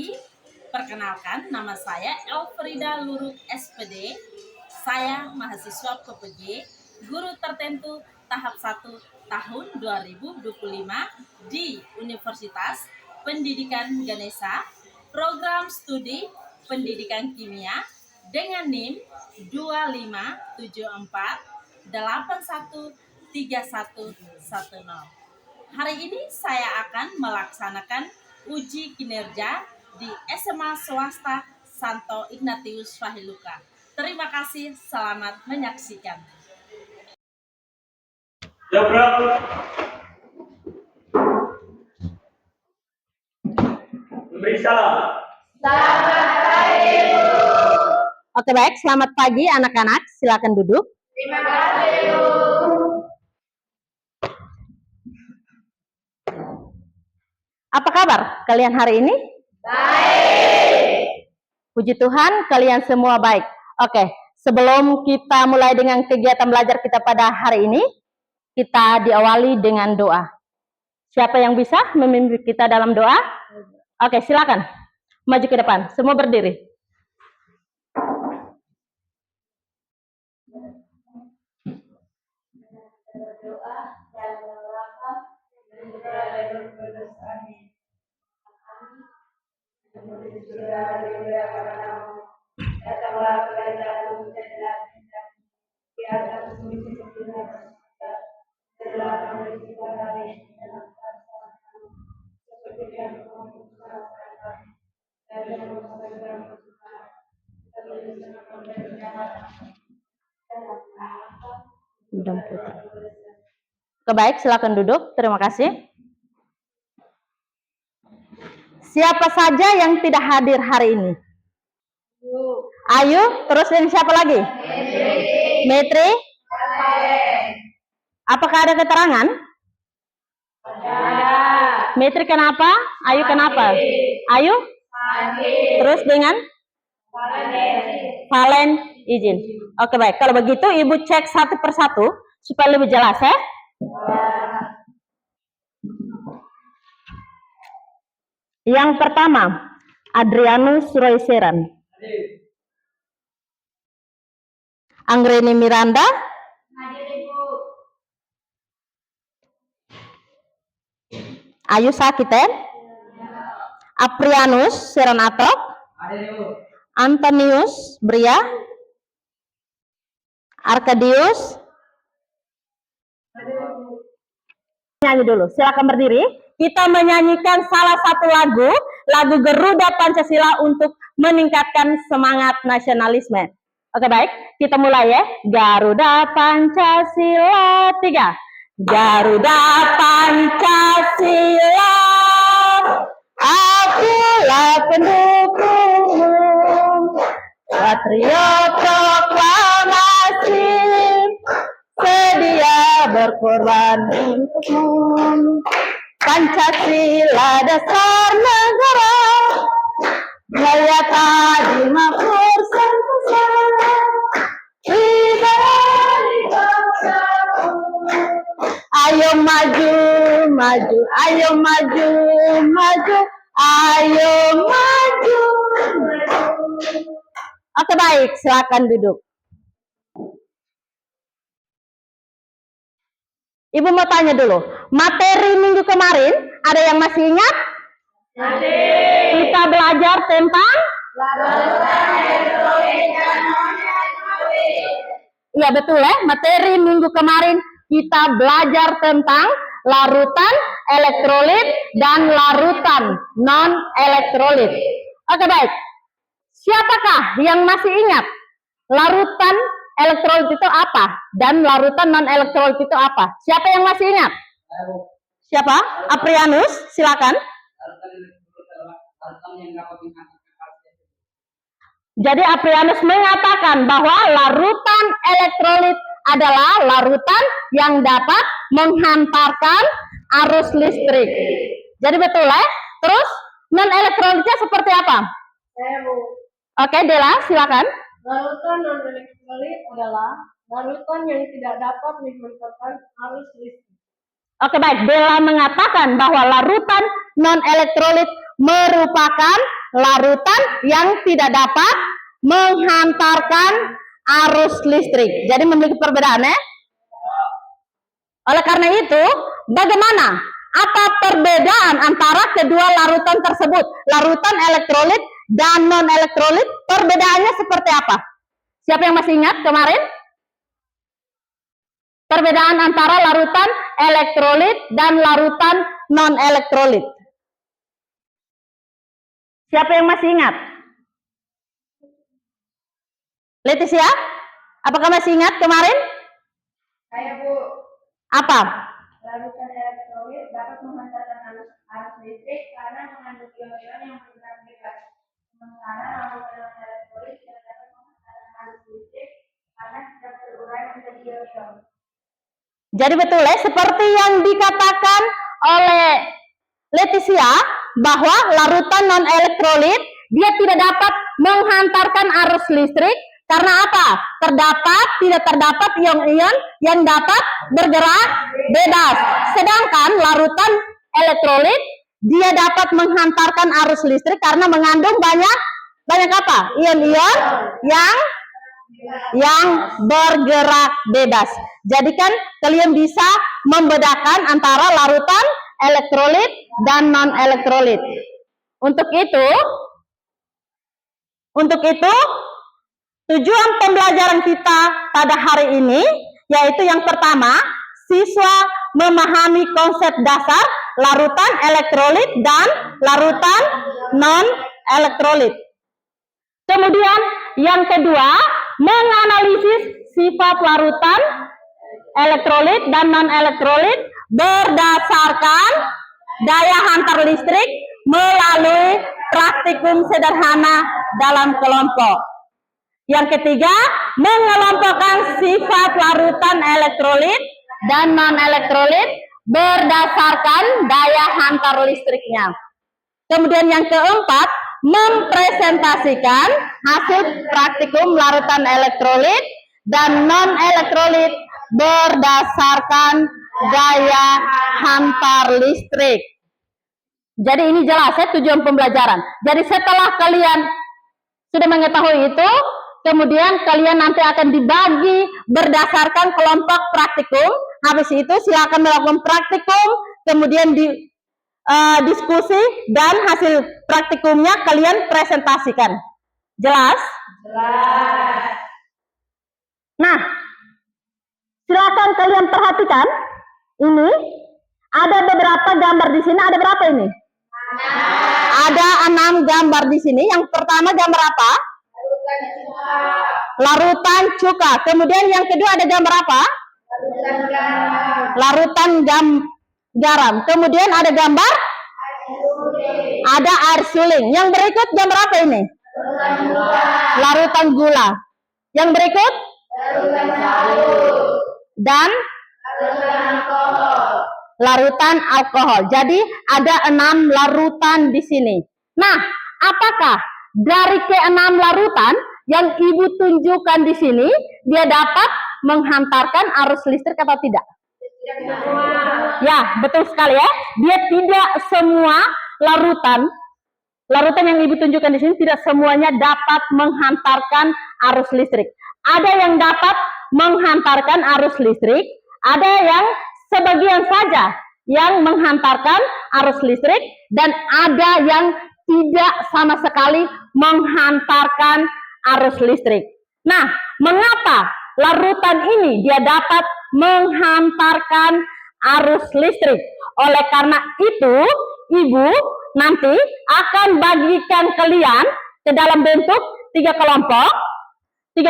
pagi. Perkenalkan, nama saya Elfrida Luruk SPD. Saya mahasiswa PPG, guru tertentu tahap 1 tahun 2025 di Universitas Pendidikan Ganesha, program studi pendidikan kimia dengan NIM 2574813110. Hari ini saya akan melaksanakan uji kinerja di SMA swasta Santo Ignatius Fahiluka. Terima kasih, selamat menyaksikan. Ya, bro. Beri salam. Selamat pagi, Bu. Oke, baik. Selamat pagi anak-anak. Silakan duduk. Terima kasih, Bu. Apa kabar kalian hari ini? Baik. Puji Tuhan, kalian semua baik. Oke, sebelum kita mulai dengan kegiatan belajar kita pada hari ini, kita diawali dengan doa. Siapa yang bisa memimpin kita dalam doa? Oke, silakan. Maju ke depan. Semua berdiri. Berdoa dan berdoa datanglah kerajaanmu dan di atas bumi setelah kami hari dalam seperti yang kami Oke, baik. Silakan duduk. Terima kasih. Siapa saja yang tidak hadir hari ini? Ayu, terus dan siapa lagi? Metri. Apakah ada keterangan? ada. Metri kenapa? Ayu kenapa? Ayu? Terus dengan? Valen izin. Oke, baik. Kalau begitu Ibu cek satu persatu supaya lebih jelas ya. Yang pertama, Adrianus Royseran. Anggreni Miranda. Hadir, Ibu. Ayu Sakiten. Aprianus Seranato. Antonius Bria. Arkadius. Nyanyi dulu, silakan berdiri. Kita menyanyikan salah satu lagu Garuda Pancasila untuk meningkatkan semangat nasionalisme. Oke, baik, kita mulai ya. Garuda Pancasila 3. Garuda Pancasila, akulah pendukungmu, patriot proklamasi, sedia berkorban untukmu. Pancasila dasar negara, jaya tadi makmur sentosa, wibawa bangsaku. Ayo maju, maju, ayo maju, maju, ayo maju, maju. Oke, baik, silakan duduk. Ibu mau tanya dulu, materi minggu kemarin ada yang masih ingat? Kita belajar tentang? Iya, betul ya, materi minggu kemarin kita belajar tentang larutan elektrolit dan larutan non elektrolit. Oke, baik. Siapakah yang masih ingat larutan elektrolit itu apa dan larutan non elektrolit itu apa? Siapa yang masih ingat? Siapa? Aprianus, silakan. Jadi Aprianus mengatakan bahwa larutan elektrolit adalah larutan yang dapat menghantarkan arus listrik. Jadi betul ya? Terus non elektrolitnya seperti apa? Oke, Dela, silakan. Larutan non-elektrolit adalah larutan yang tidak dapat menghantarkan arus listrik. Oke, baik. Bella mengatakan bahwa larutan non-elektrolit merupakan larutan yang tidak dapat menghantarkan arus listrik. Jadi memiliki perbedaan ya. Oleh karena itu, bagaimana? Apa perbedaan antara kedua larutan tersebut? Larutan elektrolit dan non-elektrolit, perbedaannya seperti apa? Siapa yang masih ingat kemarin? Perbedaan antara larutan elektrolit dan larutan non-elektrolit. Siapa yang masih ingat? Leticia, apakah masih ingat kemarin? Saya Bu, Apa? larutan elektrolit dapat menghantarkan arus listrik karena mengandung ion-ion yang bergerak bebas. Sementara larutan elektrolit tidak dapat menghantarkan arus listrik karena tidak terurai menjadi ion-ion. Jadi betul ya, seperti yang dikatakan oleh Leticia, bahwa larutan non-elektrolit dia tidak dapat menghantarkan arus listrik karena apa? Tidak terdapat ion-ion yang dapat bergerak bebas. Sedangkan larutan elektrolit dia dapat menghantarkan arus listrik karena mengandung banyak apa? Ion-ion yang bergerak bebas. Jadi kan kalian bisa membedakan antara larutan elektrolit dan non-elektrolit. Untuk itu tujuan pembelajaran kita pada hari ini yaitu yang pertama, siswa memahami konsep dasar larutan elektrolit dan larutan non-elektrolit. Kemudian yang kedua, menganalisis sifat larutan elektrolit dan non-elektrolit berdasarkan daya hantar listrik melalui praktikum sederhana dalam kelompok. Yang ketiga, mengelompokkan sifat larutan elektrolit dan non-elektrolit berdasarkan daya hantar listriknya. Kemudian yang keempat, mempresentasikan hasil praktikum larutan elektrolit dan non-elektrolit berdasarkan daya hantar listrik. Jadi ini jelas ya tujuan pembelajaran. Jadi setelah kalian sudah mengetahui itu, kemudian kalian nanti akan dibagi berdasarkan kelompok praktikum. Habis itu silakan melakukan praktikum, kemudian diskusi dan hasil praktikumnya kalian presentasikan. Jelas? Jelas. Nah, silakan kalian perhatikan. Ini ada beberapa gambar di sini. Ada berapa ini? Ada 6 gambar di sini. Yang pertama gambar apa? Larutan cuka. Kemudian yang kedua ada gambar apa? Larutan garam. Kemudian ada gambar? Ada air suling. Yang berikut gambar apa ini? Larutan gula. Yang berikut? Dan larutan alkohol. Jadi ada 6 larutan di sini. Nah, apakah dari ke-6 larutan yang Ibu tunjukkan di sini dia dapat menghantarkan arus listrik atau tidak? Ya, betul sekali ya. Dia tidak semua larutan yang Ibu tunjukkan di sini tidak semuanya dapat menghantarkan arus listrik. Ada yang dapat menghantarkan arus listrik, ada yang sebagian saja yang menghantarkan arus listrik, dan ada yang tidak sama sekali menghantarkan arus listrik. Nah, mengapa larutan ini dia dapat menghantarkan arus listrik? Oleh karena itu, Ibu nanti akan bagikan kalian ke dalam bentuk 3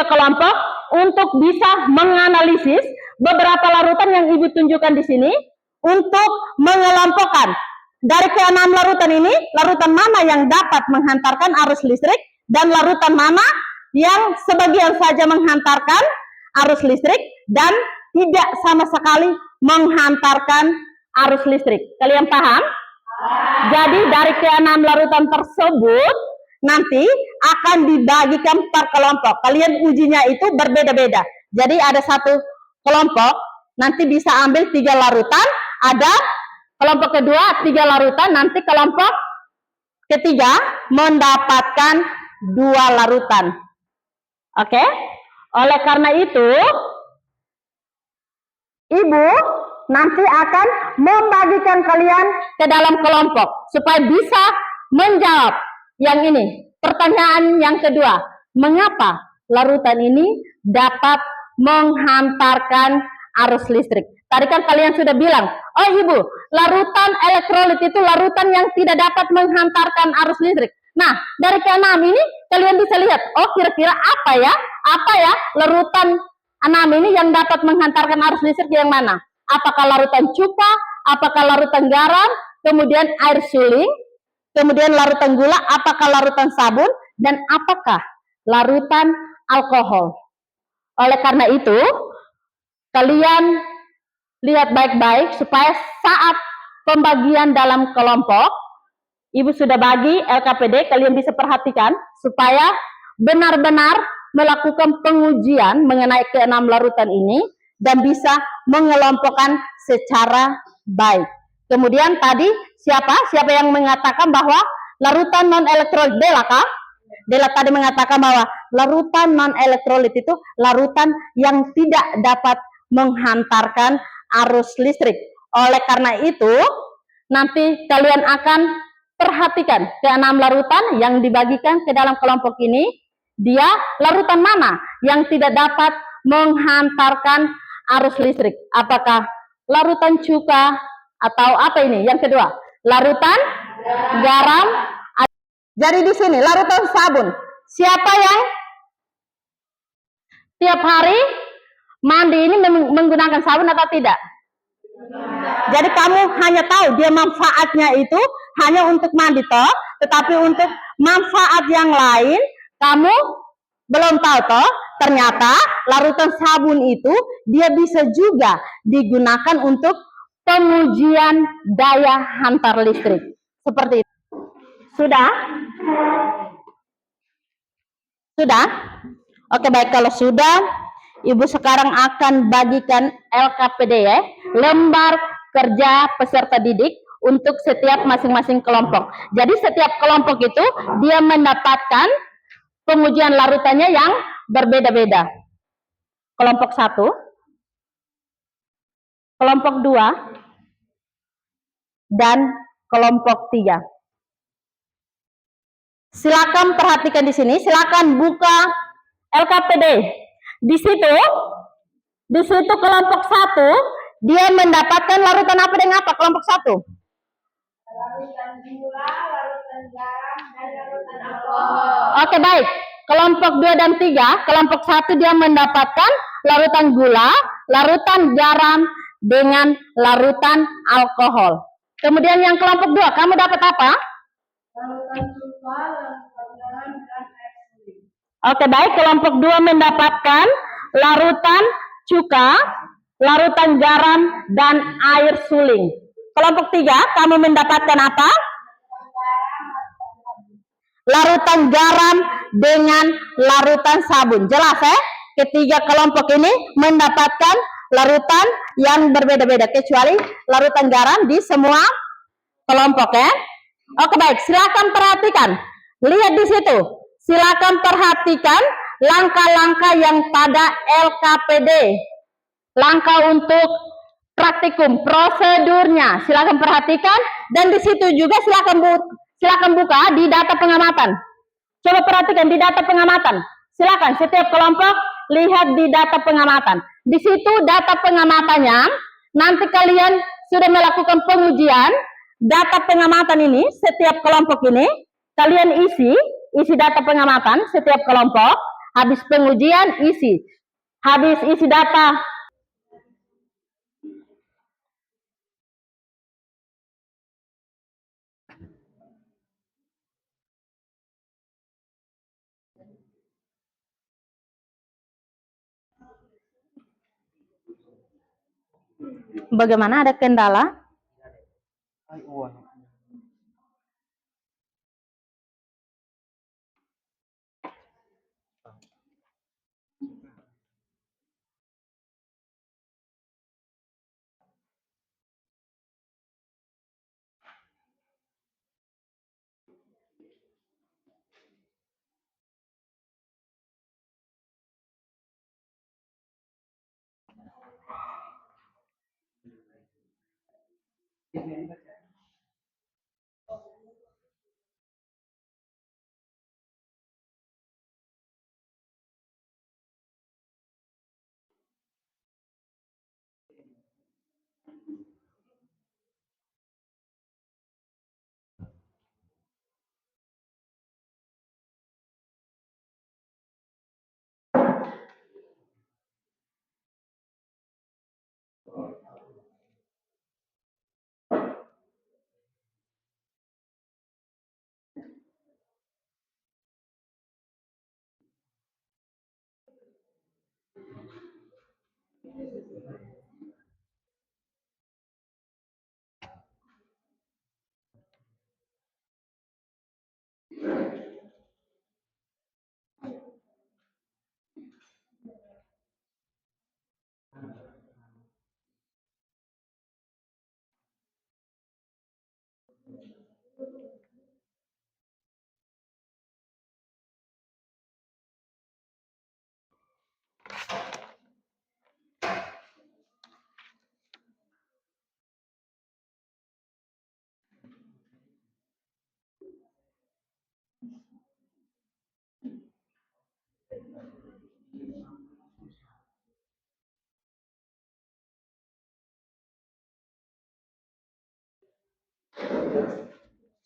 kelompok untuk bisa menganalisis beberapa larutan yang Ibu tunjukkan di sini untuk mengelompokkan dari ke-6 larutan ini, larutan mana yang dapat menghantarkan arus listrik dan larutan mana yang sebagian saja menghantarkan arus listrik dan tidak sama sekali menghantarkan arus listrik. Kalian paham? Jadi dari ke-6 larutan tersebut nanti akan dibagikan per kelompok. Kalian ujinya itu berbeda-beda. Jadi ada satu kelompok nanti bisa ambil 3 larutan, ada kelompok kedua 3 larutan, nanti kelompok ketiga mendapatkan 2 larutan. Oke? Oleh karena itu, Ibu nanti akan membagikan kalian ke dalam kelompok supaya bisa menjawab yang ini. Pertanyaan yang kedua, mengapa larutan ini dapat menghantarkan arus listrik? Tadi kan kalian sudah bilang, oh Ibu, larutan elektrolit itu larutan yang tidak dapat menghantarkan arus listrik. Nah, dari keenam ini kalian bisa lihat, oh kira-kira apa ya larutan 6 ini yang dapat menghantarkan arus listrik yang mana? Apakah larutan cuka, apakah larutan garam, kemudian air suling, kemudian larutan gula, apakah larutan sabun, dan apakah larutan alkohol. Oleh karena itu, kalian lihat baik-baik supaya saat pembagian dalam kelompok, Ibu sudah bagi LKPD, kalian bisa perhatikan supaya benar-benar melakukan pengujian mengenai ke-6 larutan ini dan bisa mengelompokkan secara baik. Kemudian tadi siapa yang mengatakan bahwa larutan non elektrolit? Dela kah? Dela tadi mengatakan bahwa larutan non elektrolit itu larutan yang tidak dapat menghantarkan arus listrik. Oleh karena itu, nanti kalian akan perhatikan ke-6 larutan yang dibagikan ke dalam kelompok ini, dia larutan mana yang tidak dapat menghantarkan arus listrik? Apakah larutan cuka atau apa ini? Yang kedua, larutan garam. Jadi di sini larutan sabun. Siapa yang tiap hari mandi ini menggunakan sabun atau tidak? Jadi kamu hanya tahu dia manfaatnya itu hanya untuk mandi toh, tetapi untuk manfaat yang lain kamu belum tahu toh. Ternyata larutan sabun itu dia bisa juga digunakan untuk pengujian daya hantar listrik. Seperti itu. Sudah? Sudah? Oke, baik, kalau sudah, Ibu sekarang akan bagikan LKPD ya, lembar kerja peserta didik untuk setiap masing-masing kelompok. Jadi setiap kelompok itu dia mendapatkan pengujian larutannya yang berbeda-beda. Kelompok 1, kelompok 2, dan kelompok 3. Silakan perhatikan di sini, silakan buka LKPD. Di situ kelompok 1 dia mendapatkan larutan apa dengan apa? Kelompok 1. Larutan gula, larutan garam, dan larutan alkohol. Oke, baik. Kelompok 2 dan 3, kelompok 1 dia mendapatkan larutan gula, larutan garam dengan larutan alkohol. Kemudian yang kelompok 2, kamu dapat apa? Larutan cuka, larutan garam, dan air suling. Oke, baik. Kelompok 2 mendapatkan larutan cuka, larutan garam, dan air suling. Kelompok 3, kamu mendapatkan apa? Larutan garam dengan larutan sabun. Jelas ya? Ketiga kelompok ini mendapatkan larutan yang berbeda-beda, kecuali larutan garam di semua kelompok ya. Oke, baik, silakan perhatikan. Lihat di situ. Silakan perhatikan langkah-langkah yang pada LKPD. Langkah untuk praktikum, prosedurnya. Silakan perhatikan dan di situ juga silakan buka di data pengamatan. Coba perhatikan di data pengamatan. Silakan setiap kelompok lihat di data pengamatan. Di situ data pengamatannya, nanti kalian sudah melakukan pengujian data pengamatan ini, setiap kelompok ini kalian isi data pengamatan setiap kelompok. Habis pengujian habis isi data bagaimana, ada kendala?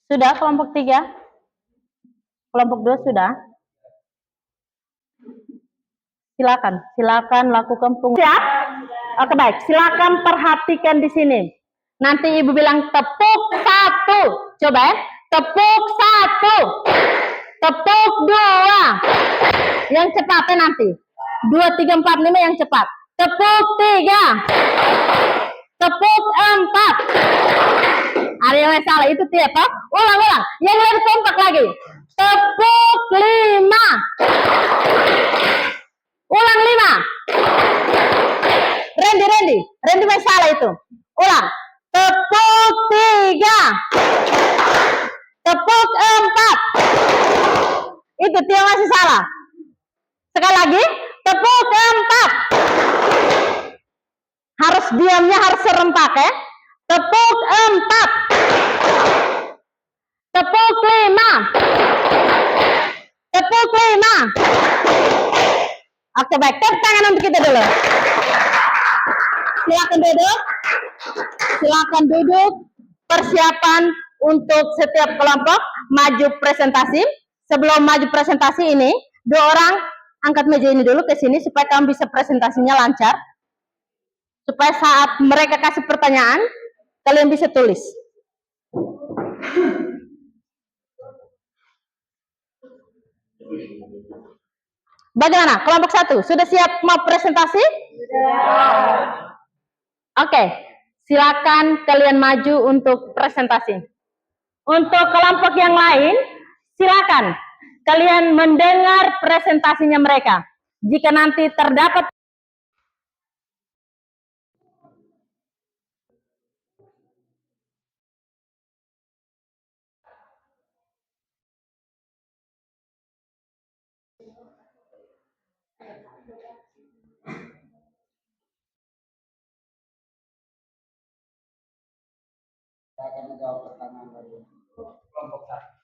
Sudah kelompok 3? Kelompok 2 sudah? Silakan lakukan siap? Oke, baik. Silakan perhatikan di sini. Nanti ibu bilang tepuk 1. Coba ya. Tepuk 1. Tepuk 2. Yang cepatnya nanti. 2, 3, 4, 5 yang cepat. Tepuk 3. Tepuk 4. Ada yang salah itu tiap. Ulang. Yang lebih kompak lagi. Tepuk 5. Ulang 5. Randy salah itu. Ulang. Tepuk 3. Tepuk 4. Itu dia masih salah. Sekali lagi. Tepuk 4. Harus diamnya harus serempak ya. Tepuk 4. Tepuk 5. Tepuk 5. Oke, baik. Tepuk tangan untuk kita dulu. Silakan duduk. Persiapan untuk setiap kelompok maju presentasi. Sebelum maju presentasi ini, 2 orang angkat meja ini dulu ke sini supaya kamu bisa presentasinya lancar. Supaya saat mereka kasih pertanyaan, kalian bisa tulis. Bagaimana? Kelompok 1, sudah siap mau presentasi? Oke, silakan kalian maju untuk presentasi. Untuk kelompok yang lain, silakan kalian mendengar presentasinya mereka. Jika nanti terdapat Saya akan menjawab pertanyaan dari kelompok 1.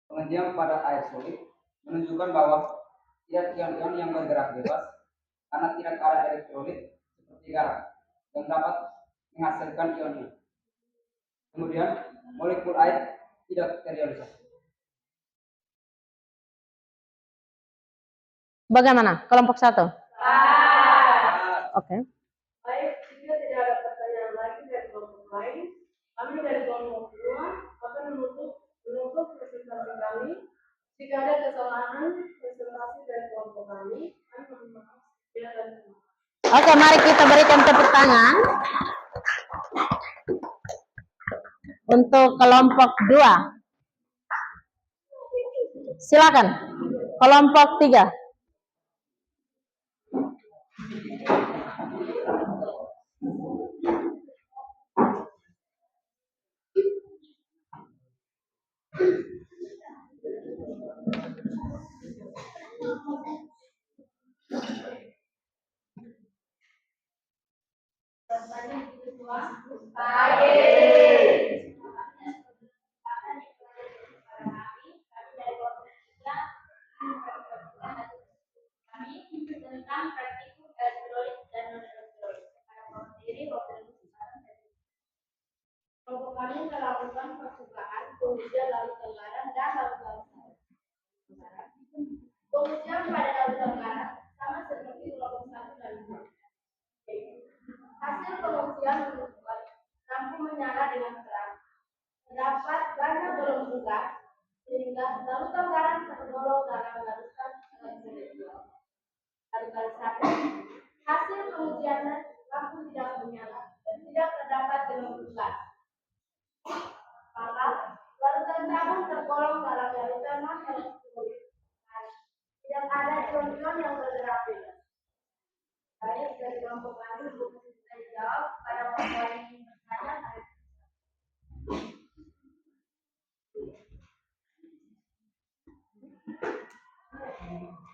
Pengajian pada air solid menunjukkan bahwa tidak ion-ion yang bergerak bebas karena tidak ada elektrolit seperti garam yang dapat menghasilkan ion-ion. Kemudian molekul air tidak terionisasi. bagaimana? Kelompok 1. Oke. Baik, jika tidak ada pertanyaan lagi dari kelompok lain, kami dari kelompok 2 akan menutup presentasi kami. Jika ada kesalahan presentasi dari kelompok kami mohon maaf. Oke, mari kita berikan tepuk tangan untuk kelompok 2. Silakan. Kelompok 3. tentang praktikum elektrolit dan non-elektrolit. Kelompok kami melakukan percobaan pengujian larutan garam dan larutan garam. Pengujian pada larutan garam sama seperti kelompok 1 dan 2. Hasil pengujian menunjukkan lampu menyala dengan terang. Terdapat banyak gelombang gas sehingga larutan garam tergolong dalam larutan elektrolit. Larutan 1. Hasil pengujiannya lampu tidak menyala dan tidak terdapat gelombang gas. Maka larutan sabun tergolong dalam larutan non-elektrolit. Tidak ada ion-ion yang bergerak bebas. Baik, dari kelompok kami belum bisa dijawab. Pada waktu yang ingin bertanya, saya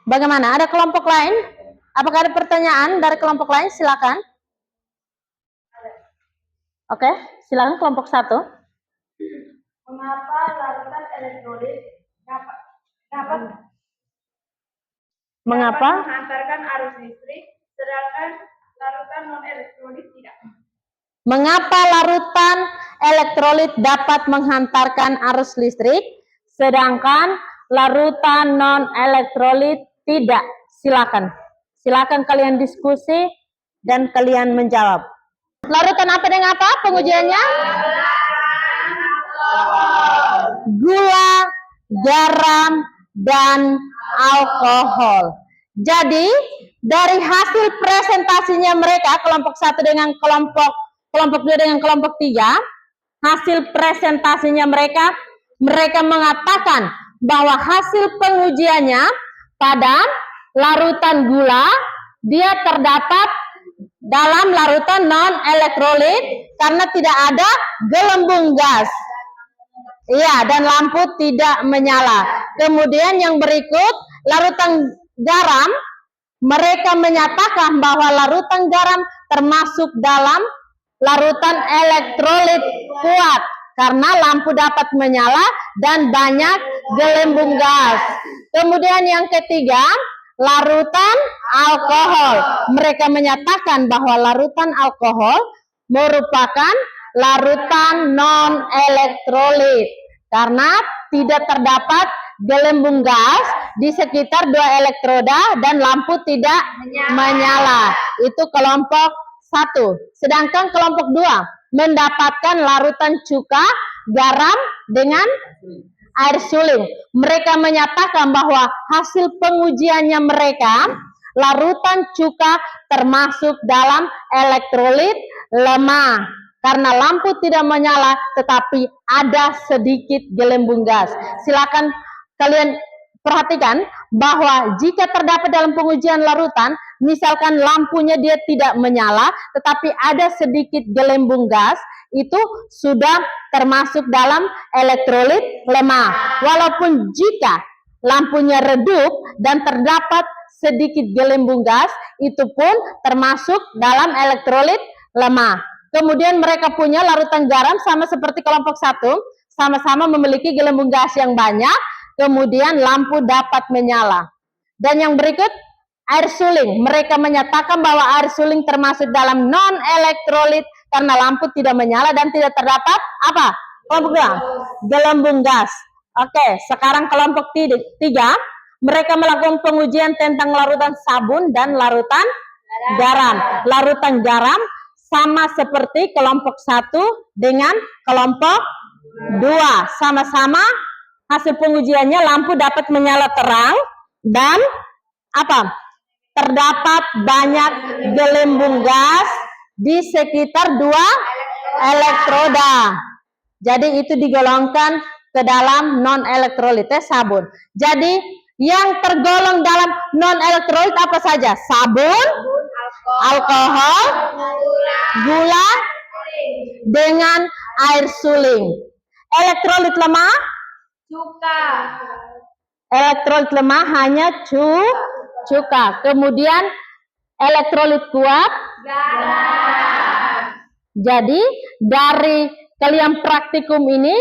Bagaimana? Ada kelompok lain? Apakah ada pertanyaan dari kelompok lain? Silakan. Oke, silakan kelompok 1. mengapa larutan elektrolit dapat menghantarkan arus listrik, sedangkan larutan non-elektrolit tidak? Mengapa larutan elektrolit dapat menghantarkan arus listrik, sedangkan larutan non-elektrolit tidak? Silakan. Silakan kalian diskusi dan kalian menjawab. Larutan apa dengan apa pengujiannya? Gula, garam, dan alkohol. Jadi dari hasil presentasinya mereka kelompok 1 dengan kelompok 2 dengan kelompok 3, hasil presentasinya mereka mengatakan bahwa hasil pengujiannya pada larutan gula dia terdapat dalam larutan non-elektrolit karena tidak ada gelembung gas. Iya, dan lampu tidak menyala. Kemudian yang berikut, larutan garam, mereka menyatakan bahwa larutan garam termasuk dalam larutan elektrolit kuat karena lampu dapat menyala dan banyak gelembung gas. Kemudian yang ketiga, larutan alkohol. Mereka menyatakan bahwa larutan alkohol merupakan larutan non-elektrolit karena tidak terdapat gelembung gas di sekitar 2 elektroda dan lampu tidak menyala. Itu kelompok 1. Sedangkan kelompok 2 mendapatkan larutan cuka, garam dengan air suling. Mereka menyatakan bahwa hasil pengujiannya mereka larutan cuka termasuk dalam elektrolit lemah karena lampu tidak menyala tetapi ada sedikit gelembung gas. Silakan kalian perhatikan bahwa jika terdapat dalam pengujian larutan, misalkan lampunya dia tidak menyala tetapi ada sedikit gelembung gas, itu sudah termasuk dalam elektrolit lemah. Walaupun jika lampunya redup dan terdapat sedikit gelembung gas, itu pun termasuk dalam elektrolit lemah. Kemudian mereka punya larutan garam sama seperti kelompok 1, sama-sama memiliki gelembung gas yang banyak, kemudian lampu dapat menyala. Dan yang berikut, air suling. Mereka menyatakan bahwa air suling termasuk dalam non-elektrolit karena lampu tidak menyala dan tidak terdapat apa? Kelompok 2, gelembung gas. Oke, sekarang kelompok 3, mereka melakukan pengujian tentang larutan sabun dan larutan garam. Larutan garam sama seperti kelompok 1 dengan kelompok 2. Sama-sama hasil pengujiannya lampu dapat menyala terang dan apa? Terdapat banyak gelembung gas di sekitar 2 elektroda. Jadi itu digolongkan ke dalam non-elektrolit sabun. Jadi yang tergolong dalam non-elektrolit apa saja? Sabun, alkohol, gula, dengan air suling. Elektrolit lemah? Cuka. Elektrolit lemah hanya cuka. Kemudian elektrolit kuat? Garam. Jadi dari kalian praktikum ini,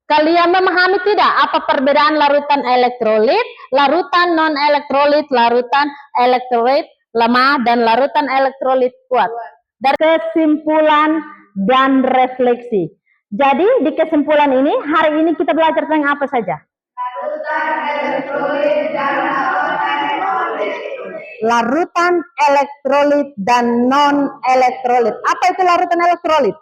kalian memahami tidak apa perbedaan larutan elektrolit, larutan non-elektrolit, larutan elektrolit lemah, dan larutan elektrolit kuat. Dari kesimpulan dan refleksi. Jadi di kesimpulan ini, hari ini kita belajar tentang apa saja? Larutan elektrolit dan non-elektrolit. Apa itu larutan elektrolit?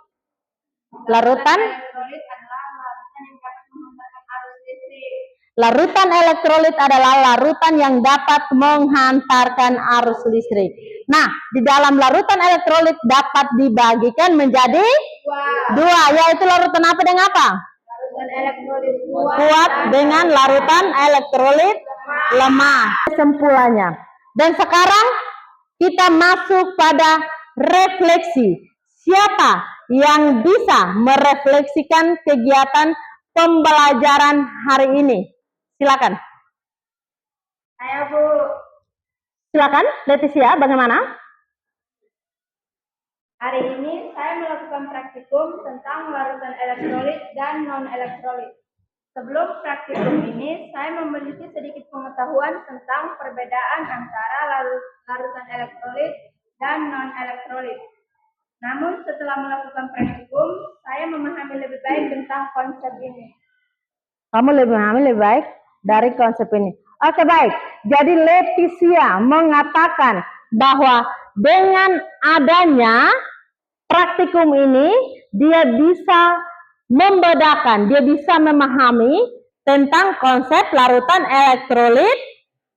Larutan Elektrolit adalah larutan yang dapat menghantarkan arus listrik. Larutan elektrolit adalah larutan yang dapat menghantarkan arus listrik. Nah, di dalam larutan elektrolit dapat dibagikan menjadi dua, yaitu larutan apa dengan apa? Larutan elektrolit Kuat dengan larutan elektrolit lemah. Kesimpulannya. Dan sekarang kita masuk pada refleksi. Siapa yang bisa merefleksikan kegiatan pembelajaran hari ini? Silakan. Saya Bu. Silakan, Leticia, bagaimana? Hari ini saya melakukan praktikum tentang larutan elektrolit dan non-elektrolit. Sebelum praktikum ini, saya memiliki sedikit pengetahuan tentang perbedaan antara larutan elektrolit dan non-elektrolit. Namun setelah melakukan praktikum, saya memahami lebih baik tentang konsep ini. Kamu lebih memahami lebih baik dari konsep ini. Oke, baik. Jadi Leticia mengatakan bahwa dengan adanya praktikum ini, dia bisa membedakan, dia bisa memahami tentang konsep larutan elektrolit,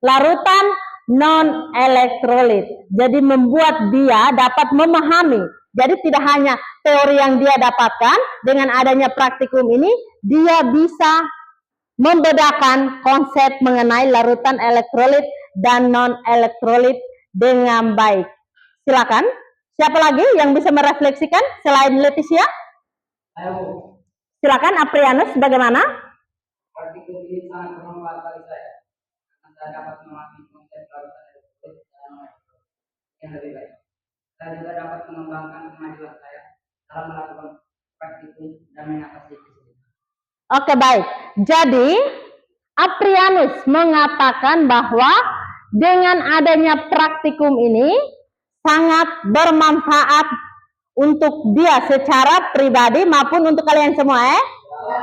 larutan non-elektrolit. Jadi membuat dia dapat memahami. Jadi tidak hanya teori yang dia dapatkan, dengan adanya praktikum ini, dia bisa membedakan konsep mengenai larutan elektrolit dan non-elektrolit dengan baik. Silakan. Siapa lagi yang bisa merefleksikan selain Leticia? Ayo, Silakan Aprianus, bagaimana? praktikum ini sangat bermanfaat bagi saya. Karena saya dapat memahami konsep larutan elektrolit dan non-elektrolit yang lebih baik. Saya juga dapat mengembangkan kemajuan saya dalam melakukan praktikum dan mengatasi kesulitan. Oke, baik. Jadi Aprianus mengatakan bahwa dengan adanya praktikum ini sangat bermanfaat untuk dia secara pribadi maupun untuk kalian semua,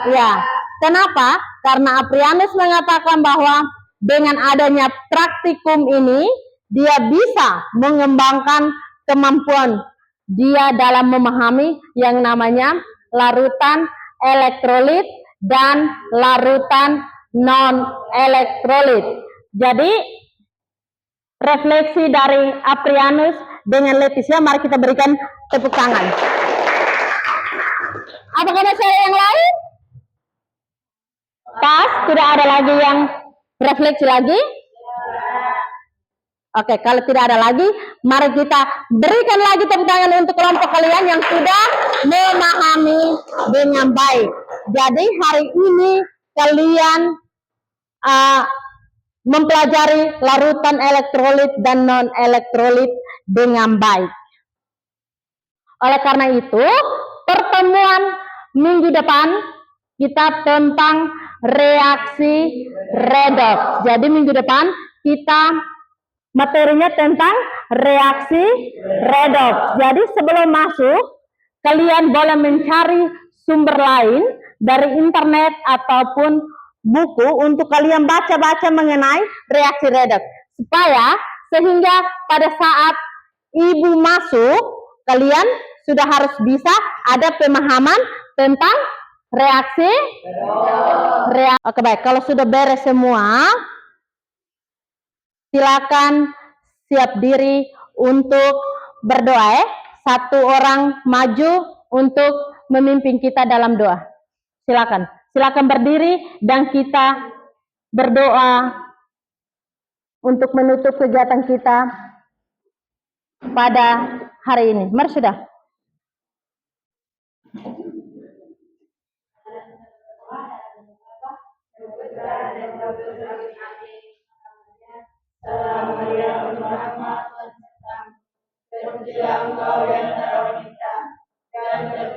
ya. Kenapa? Karena Aprianus mengatakan bahwa dengan adanya praktikum ini dia bisa mengembangkan kemampuan dia dalam memahami yang namanya larutan elektrolit dan larutan non-elektrolit. Jadi refleksi dari Aprianus dengan Leticia, mari kita berikan tepuk tangan. Apakah masih ada yang lain? Pas, tidak ada lagi yang refleksi lagi? Oke, kalau tidak ada lagi, mari kita berikan lagi tepuk tangan untuk kelompok kalian yang sudah memahami dengan baik. Jadi hari ini kalian mempelajari larutan elektrolit dan non-elektrolit dengan baik. Oleh karena itu, pertemuan minggu depan kita tentang reaksi redoks. Jadi minggu depan kita materinya tentang reaksi redoks. Jadi sebelum masuk, kalian boleh mencari sumber lain dari internet ataupun buku untuk kalian baca-baca mengenai reaksi redoks. Supaya sehingga pada saat ibu masuk, kalian sudah harus bisa ada pemahaman tentang reaksi redoks. Oke, baik. Kalau sudah beres semua, silakan siap diri untuk berdoa. Satu orang maju untuk memimpin kita dalam doa. Silakan. Silakan berdiri dan kita berdoa untuk menutup kegiatan kita pada hari ini. Mari sudah.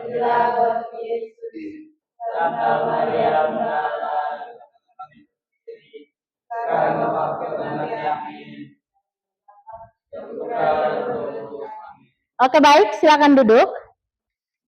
Inilah buat Yesus. Santa Maria Bunda Allah, sekarang dan waktu kematian kami. Oke baik, silakan duduk.